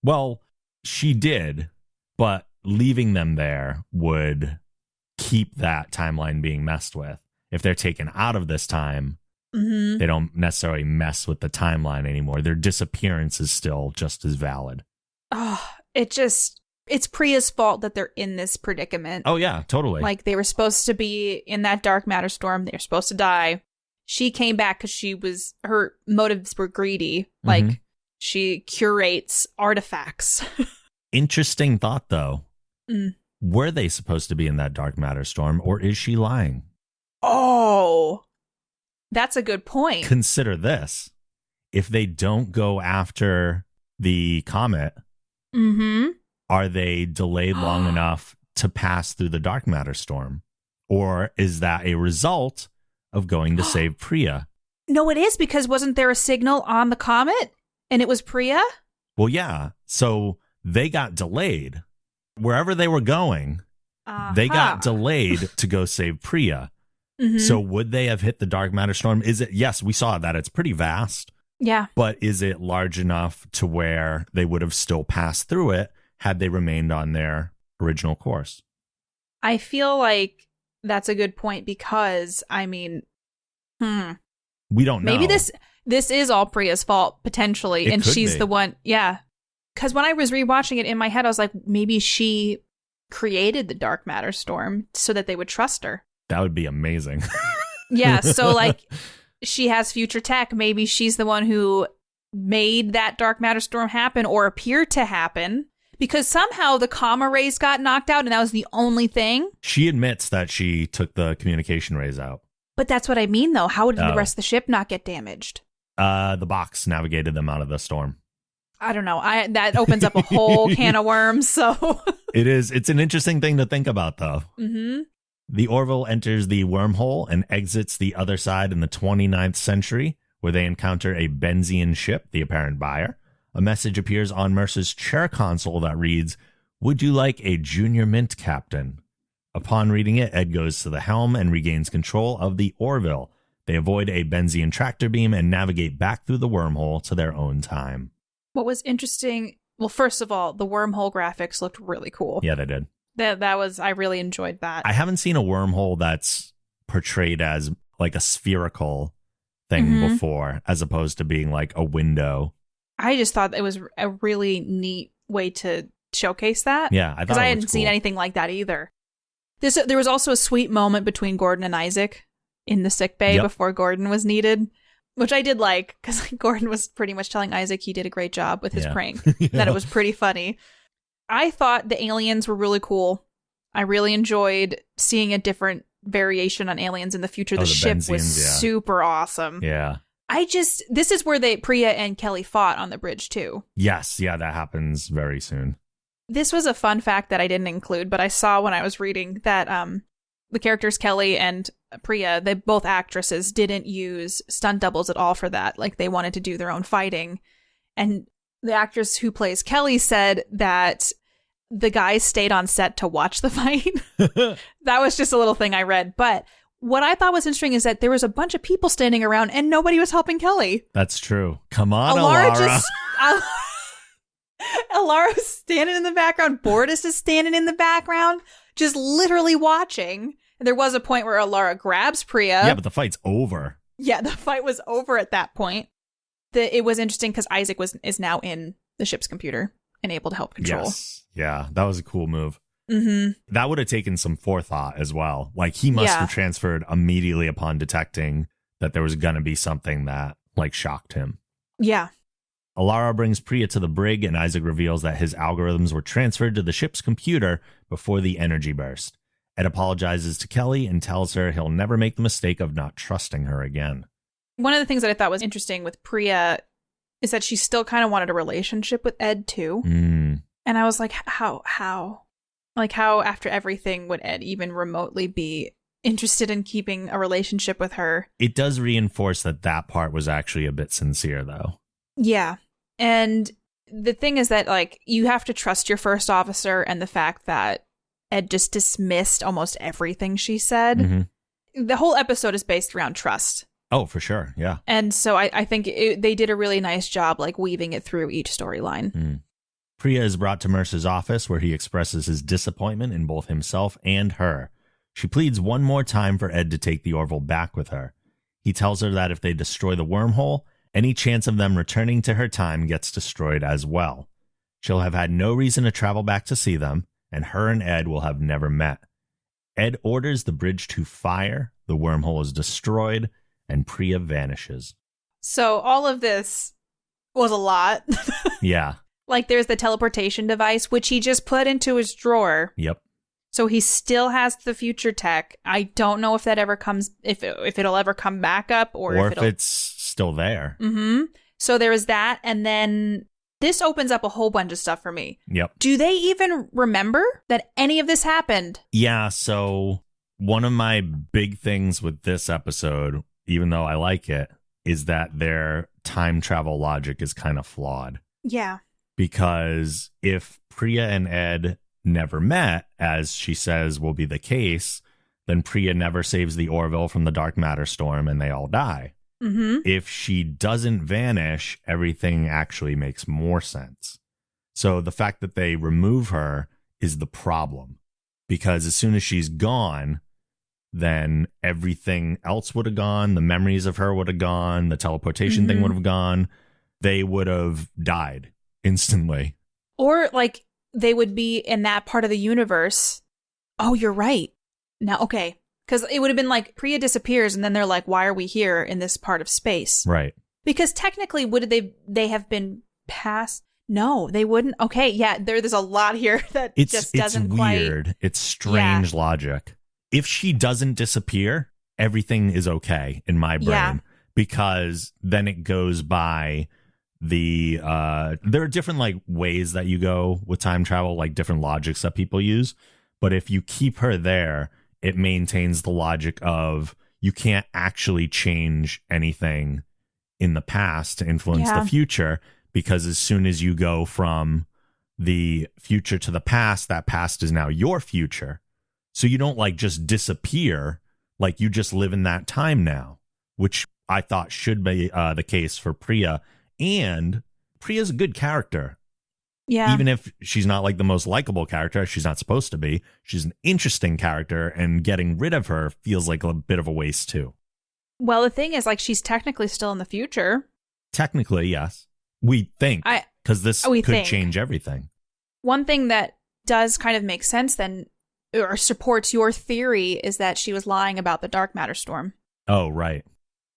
Well, she did, but leaving them there would keep that timeline being messed with. If they're taken out of this time, they don't necessarily mess with the timeline anymore. Their disappearance is still just as valid. Oh, it's Priya's fault that they're in this predicament. Oh, yeah, totally. They were supposed to be in that dark matter storm. They were supposed to die. She came back because her motives were greedy. She curates artifacts. Interesting thought, though. Were they supposed to be in that dark matter storm, or is she lying? Oh, that's a good point. Consider this. If they don't go after the comet, are they delayed long enough to pass through the dark matter storm? Or is that a result of going to save Pria? No, it is, because wasn't there a signal on the comet and it was Pria? Well, yeah. So they got delayed. Wherever they were going, they got delayed to go save Pria. So would they have hit the dark matter storm? Yes, we saw that. It's pretty vast. Yeah. But is it large enough to where they would have still passed through it had they remained on their original course? I feel like that's a good point because, we don't know. Maybe this is all Priya's fault, potentially, and she's the one, yeah. Because when I was rewatching it in my head, I was like, maybe she created the dark matter storm so that they would trust her. That would be amazing. Yeah, so like she has future tech. Maybe she's the one who made that dark matter storm happen or appear to happen because somehow the gamma rays got knocked out and that was the only thing. She admits that she took the communication rays out. But that's what I mean, though. How did the rest of the ship not get damaged? The box navigated them out of the storm. I don't know. That opens up a whole can of worms. So It's an interesting thing to think about, though. Mm-hmm. The Orville enters the wormhole and exits the other side in the 29th century, where they encounter a Benzian ship, the apparent buyer. A message appears on Mercer's chair console that reads, "Would you like a junior mint captain?" Upon reading it, Ed goes to the helm and regains control of the Orville. They avoid a Benzian tractor beam and navigate back through the wormhole to their own time. What was interesting, well, first of all, the wormhole graphics looked really cool. Yeah, they did. That was, I really enjoyed that. I haven't seen a wormhole that's portrayed as like a spherical thing before, as opposed to being like a window. I just thought it was a really neat way to showcase that. Yeah, I thought because I hadn't seen anything like that either. There was also a sweet moment between Gordon and Isaac in the sickbay before Gordon was needed, which I did like because Gordon was pretty much telling Isaac he did a great job with his prank, that it was pretty funny. I thought the aliens were really cool. I really enjoyed seeing a different variation on aliens in the future. The ship Benzians, was super awesome. Yeah. This is where Pria and Kelly fought on the bridge too. Yes. Yeah, that happens very soon. This was a fun fact that I didn't include, but I saw when I was reading that the characters Kelly and Pria, they both actresses, didn't use stunt doubles at all for that. Like they wanted to do their own fighting. And the actress who plays Kelly said that the guys stayed on set to watch the fight. That was just a little thing I read. But what I thought was interesting is that there was a bunch of people standing around and nobody was helping Kelly. That's true. Come on, Alara. Alara's standing in the background. Bortus is standing in the background, just literally watching. And there was a point where Alara grabs Pria. Yeah, but the fight's over. Yeah, the fight was over at that point. It was interesting because Isaac is now in the ship's computer and able to help control. Yes. Yeah, that was a cool move. Mm-hmm. That would have taken some forethought as well. Like he must have transferred immediately upon detecting that there was going to be something that like shocked him. Yeah. Alara brings Pria to the brig, and Isaac reveals that his algorithms were transferred to the ship's computer before the energy burst. Ed apologizes to Kelly and tells her he'll never make the mistake of not trusting her again. One of the things that I thought was interesting with Pria is that she still kind of wanted a relationship with Ed, too. Mm. And I was like, how? Like, how after everything would Ed even remotely be interested in keeping a relationship with her? It does reinforce that part was actually a bit sincere, though. Yeah. And the thing is that, like, you have to trust your first officer, and the fact that Ed just dismissed almost everything she said. Mm-hmm. The whole episode is based around trust. Oh, for sure. Yeah. And so I think they did a really nice job, like, weaving it through each storyline. Mm. Pria is brought to Mercer's office, where he expresses his disappointment in both himself and her. She pleads one more time for Ed to take the Orville back with her. He tells her that if they destroy the wormhole, any chance of them returning to her time gets destroyed as well. She'll have had no reason to travel back to see them, and her and Ed will have never met. Ed orders the bridge to fire, the wormhole is destroyed, and Pria vanishes. So all of this was a lot. Yeah. Like there's the teleportation device, which he just put into his drawer. Yep. So he still has the future tech. I don't know if that ever comes, if it'll ever come back up, or if it's still there. Mm-hmm. So there is that, and then this opens up a whole bunch of stuff for me. Yep. Do they even remember that any of this happened? Yeah. So one of my big things with this episode, even though I like it, is that their time travel logic is kind of flawed. Yeah. Because if Pria and Ed never met, as she says will be the case, then Pria never saves the Orville from the dark matter storm and they all die. Mm-hmm. If she doesn't vanish, everything actually makes more sense. So the fact that they remove her is the problem, because as soon as she's gone, then everything else would have gone. The memories of her would have gone. The teleportation thing would have gone. They would have died instantly. Or like they would be in that part of the universe. Oh, you're right. Now, okay. Because it would have been like Pria disappears and then they're like, why are we here in this part of space? Right. Because technically, would they have been past? No, they wouldn't. Okay, yeah, there's a lot here that just doesn't quite. It's weird. It's strange logic. If she doesn't disappear, everything is okay in my brain because then it goes by the there are different like ways that you go with time travel, like different logics that people use. But if you keep her there, it maintains the logic of you can't actually change anything in the past to influence the future, because as soon as you go from the future to the past, that past is now your future. So you don't like just disappear, like you just live in that time now, which I thought should be the case for Pria. And Pria's a good character. Yeah. Even if she's not like the most likable character, she's not supposed to be. She's an interesting character, and getting rid of her feels like a bit of a waste too. Well, the thing is, like, she's technically still in the future. Technically, yes. We think, because this could change everything. One thing that does kind of make sense then, or supports your theory, is that she was lying about the dark matter storm. Oh, right.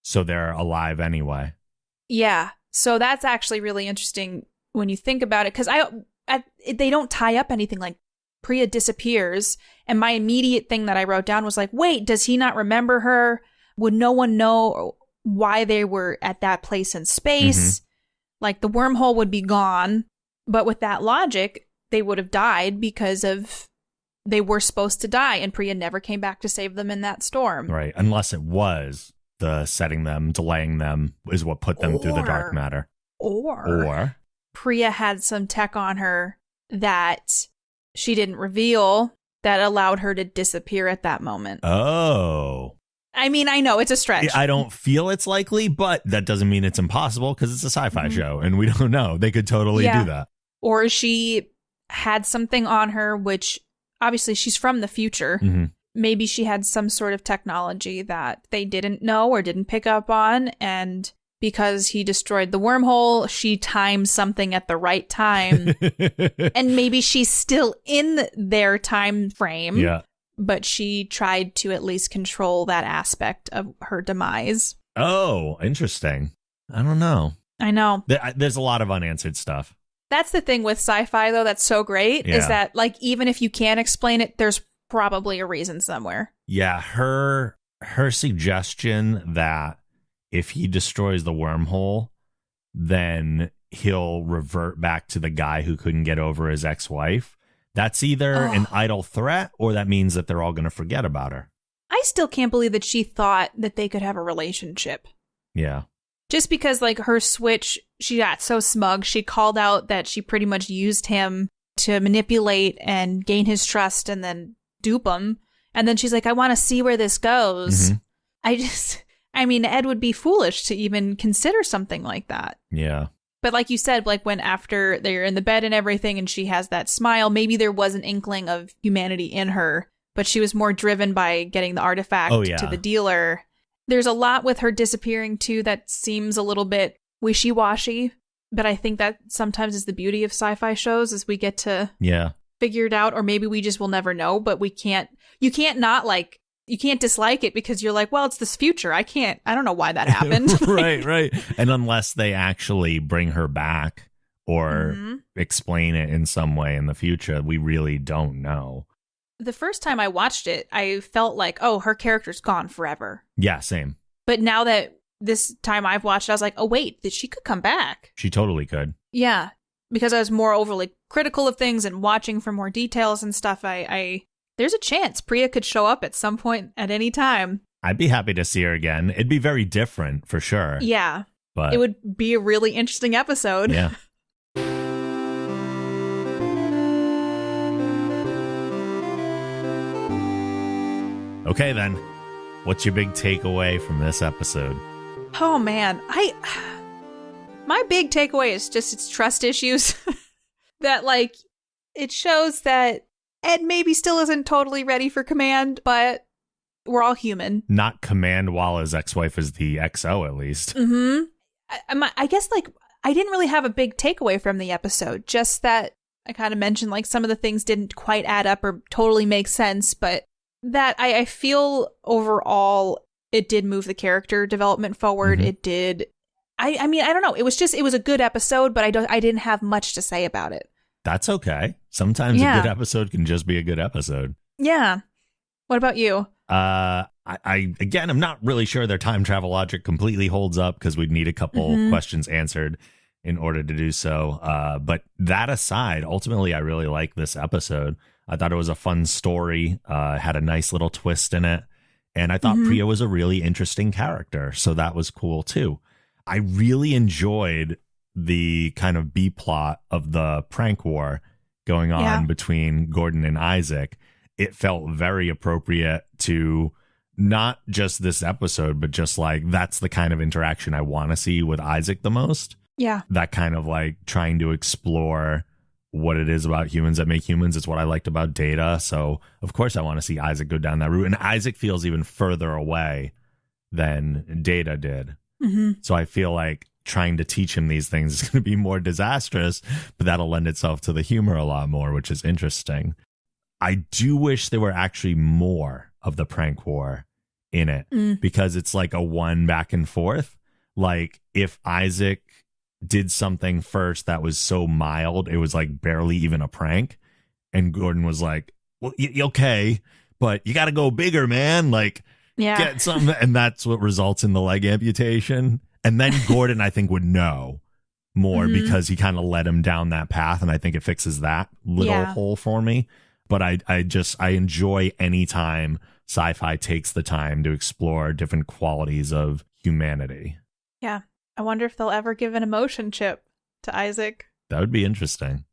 So they're alive anyway. Yeah. So that's actually really interesting when you think about it, because they don't tie up anything. Like, Pria disappears, and my immediate thing that I wrote down was like, wait, does he not remember her? Would no one know why they were at that place in space? Mm-hmm. Like, the wormhole would be gone, but with that logic, they would have died because they were supposed to die, and Pria never came back to save them in that storm. Right, unless it was the setting them, delaying them, is what put them through the dark matter. Or Pria had some tech on her that she didn't reveal that allowed her to disappear at that moment. Oh. I mean, I know it's a stretch. I don't feel it's likely, but that doesn't mean it's impossible, because it's a sci-fi show and we don't know. They could totally do that. Or she had something on her, which obviously she's from the future. Mm-hmm. Maybe she had some sort of technology that they didn't know or didn't pick up on. And because he destroyed the wormhole, she timed something at the right time. And maybe she's still in their time frame. Yeah. But she tried to at least control that aspect of her demise. Oh, interesting. I don't know. I know. There's a lot of unanswered stuff. That's the thing with sci-fi, though, that's so great, is that, like, even if you can't explain it, there's probably a reason somewhere. Yeah, her suggestion that if he destroys the wormhole, then he'll revert back to the guy who couldn't get over his ex-wife. That's either an idle threat, or that means that they're all going to forget about her. I still can't believe that she thought that they could have a relationship. Yeah. Just because, like, her switch, she got so smug. She called out that she pretty much used him to manipulate and gain his trust and then dupe him. And then she's like, I want to see where this goes. Mm-hmm. I mean, Ed would be foolish to even consider something like that. Yeah. But like you said, like when after they're in the bed and everything and she has that smile, maybe there was an inkling of humanity in her, but she was more driven by getting the artifact to the dealer. There's a lot with her disappearing too that seems a little bit wishy-washy, but I think that sometimes is the beauty of sci-fi shows, is we get to figure it out, or maybe we just will never know, but you can't dislike it because you're like, well, it's this future. I don't know why that happened. Right. And unless they actually bring her back or explain it in some way in the future, we really don't know. The first time I watched it, I felt like, oh, her character's gone forever. Yeah, same. But now that this time I've watched, I was like, oh, wait, she could come back. She totally could. Yeah, because I was more overly critical of things and watching for more details and stuff. There's a chance Pria could show up at some point at any time. I'd be happy to see her again. It'd be very different for sure. Yeah. But it would be a really interesting episode. Yeah. Okay, then. What's your big takeaway from this episode? Oh, man. My big takeaway is just its trust issues. That, like, it shows that Ed maybe still isn't totally ready for command, but we're all human. Not command while his ex-wife is the XO, at least. Mm-hmm. I guess, like, I didn't really have a big takeaway from the episode. Just that I kind of mentioned like some of the things didn't quite add up or totally make sense, but that I feel overall it did move the character development forward. It did. I mean, I don't know. It was a good episode, but I didn't have much to say about it. That's okay. Sometimes a good episode can just be a good episode. Yeah. What about you? I'm not really sure their time travel logic completely holds up because we'd need a couple questions answered in order to do so. But that aside, ultimately, I really like this episode. I thought it was a fun story, had a nice little twist in it. And I thought Pria was a really interesting character. So that was cool, too. I really enjoyed the kind of B plot of the prank war going on between Gordon and Isaac. It felt very appropriate to not just this episode, but just like that's the kind of interaction I want to see with Isaac the most. Yeah. That kind of like trying to explore what it is about humans that make humans. It's what I liked about Data. So, of course, I want to see Isaac go down that route. And Isaac feels even further away than Data did. So I feel like trying to teach him these things is going to be more disastrous, but that'll lend itself to the humor a lot more, which is interesting. I do wish there were actually more of the prank war in it because it's like a one back and forth. Like if Isaac did something first that was so mild, it was like barely even a prank. And Gordon was like, well, okay, but you got to go bigger, man. Like, get something. And that's what results in the leg amputation. And then Gordon, I think, would know more because he kind of led him down that path. And I think it fixes that little hole for me. But I enjoy any time sci-fi takes the time to explore different qualities of humanity. Yeah. I wonder if they'll ever give an emotion chip to Isaac. That would be interesting.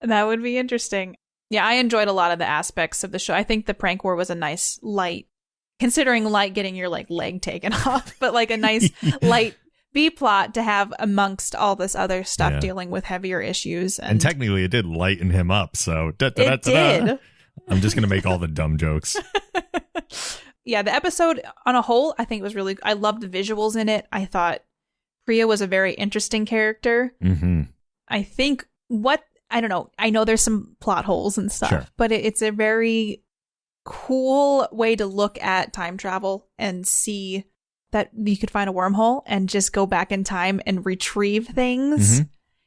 That would be interesting. Yeah, I enjoyed a lot of the aspects of the show. I think the prank war was a nice light, considering light getting your like leg taken off, but like a nice light B plot to have amongst all this other stuff dealing with heavier issues. And technically it did lighten him up. So it did. I'm just going to make all the dumb jokes. Yeah, the episode on a whole, I think was really, I loved the visuals in it. I thought Pria was a very interesting character. I think I don't know. I know there's some plot holes and stuff, but it's a very cool way to look at time travel and see that you could find a wormhole and just go back in time and retrieve things.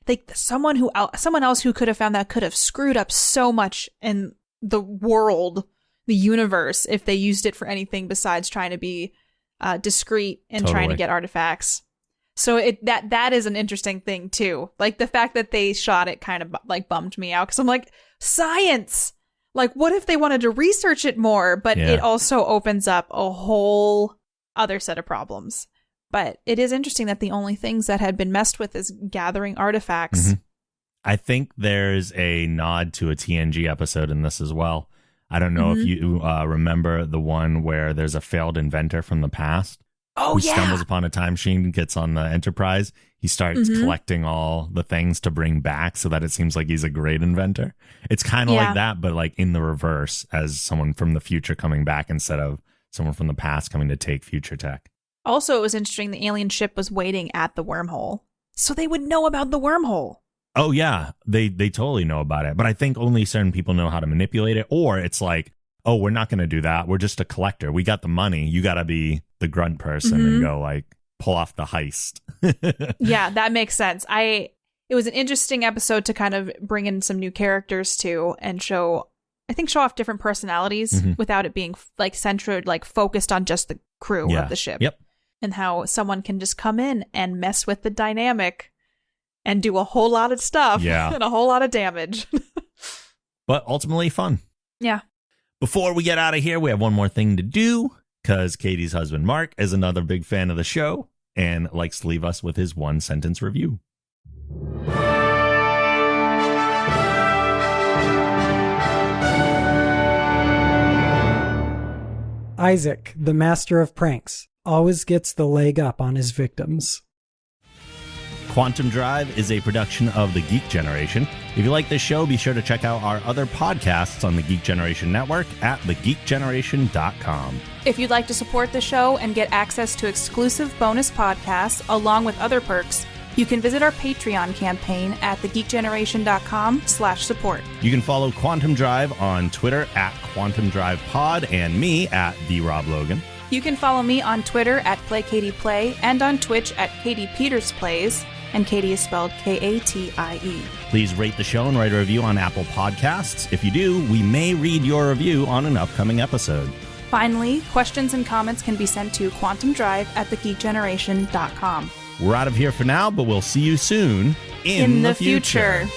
Like someone else who could have found that could have screwed up so much in the world, the universe, if they used it for anything besides trying to be discreet and trying to get artifacts. So that is an interesting thing too. Like the fact that they shot it kind of like bummed me out because I'm like, science. Like, what if they wanted to research it more? But it also opens up a whole other set of problems. But it is interesting that the only things that had been messed with is gathering artifacts. I think there's a nod to a TNG episode in this as well. I don't know if you remember the one where there's a failed inventor from the past who stumbles upon a time machine, gets on the Enterprise. He starts collecting all the things to bring back so that it seems like he's a great inventor. It's kind of like that, but like in the reverse, as someone from the future coming back instead of someone from the past coming to take future tech. Also, it was interesting. The alien ship was waiting at the wormhole, so they would know about the wormhole. Oh, yeah, they totally know about it. But I think only certain people know how to manipulate it. Or it's like, oh, we're not going to do that. We're just a collector. We got the money. You got to be the grunt person and go like pull off the heist. Yeah, that makes sense. It was an interesting episode to kind of bring in some new characters too and show off different personalities without it being like centered, like focused on just the crew of the ship. And how someone can just come in and mess with the dynamic and do a whole lot of stuff and a whole lot of damage. But ultimately fun. Yeah. Before we get out of here, we have one more thing to do because Katie's husband, Mark, is another big fan of the show and likes to leave us with his one-sentence review. Isaac, the master of pranks, always gets the leg up on his victims. Quantum Drive is a production of The Geek Generation. If you like this show, be sure to check out our other podcasts on the Geek Generation Network at thegeekgeneration.com. If you'd like to support the show and get access to exclusive bonus podcasts along with other perks, You can visit our Patreon campaign at thegeekgeneration.com/support. You can follow Quantum Drive on Twitter at Quantum Drive Pod and me at TheRobLogan. You can follow me on Twitter at PlayKatiePlay and on Twitch at Katie Peters Plays, and Katie is spelled Katie. Please rate the show and write a review on Apple Podcasts. If you do, we may read your review on an upcoming episode. Finally, questions and comments can be sent to quantumdrive@thegeekgeneration.com. We're out of here for now, but we'll see you soon in the future.